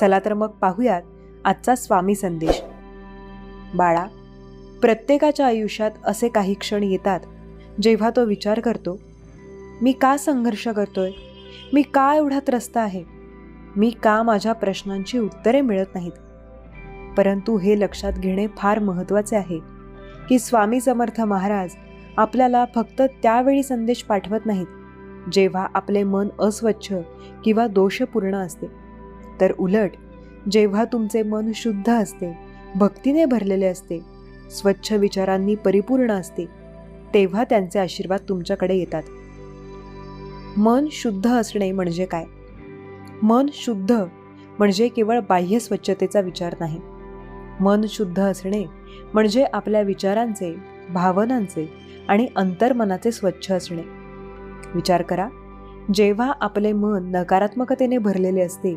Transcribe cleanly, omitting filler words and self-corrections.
चला तर मग पाहूयात आजचा स्वामी संदेश. बाळा, प्रत्येकाच्या आयुष्यात असे काही क्षण येतात जेव्हा तो विचार करतो, मी का संघर्ष करतोय, मी का एवढा त्रस्त आहे, मी का माझ्या प्रश्नांची उत्तरे मिळत नाहीत. परंतु हे लक्षात घेणे फार महत्त्वाचे आहे की स्वामी समर्थ महाराज आपल्याला फक्त त्यावेळी संदेश पाठवत नाहीत जेव्हा आपले मन अस्वच्छ किंवा दोषपूर्ण असते, तर उलट जेव्हा तुमचे मन शुद्ध असते, भक्तीने भरलेले असते, स्वच्छ विचारांनी परिपूर्ण असते, तेव्हा त्यांचे आशीर्वाद तुमच्याकडे येतात. मन शुद्ध असणे म्हणजे काय? मन शुद्ध म्हणजे केवळ बाह्य स्वच्छतेचा विचार नाही. मन शुद्ध असणे म्हणजे आपल्या विचारांचे, भावनांचे आणि अंतर्मनाचे स्वच्छ असणे. विचार करा, जेव्हा आपले मन नकारात्मकतेने भरलेले असते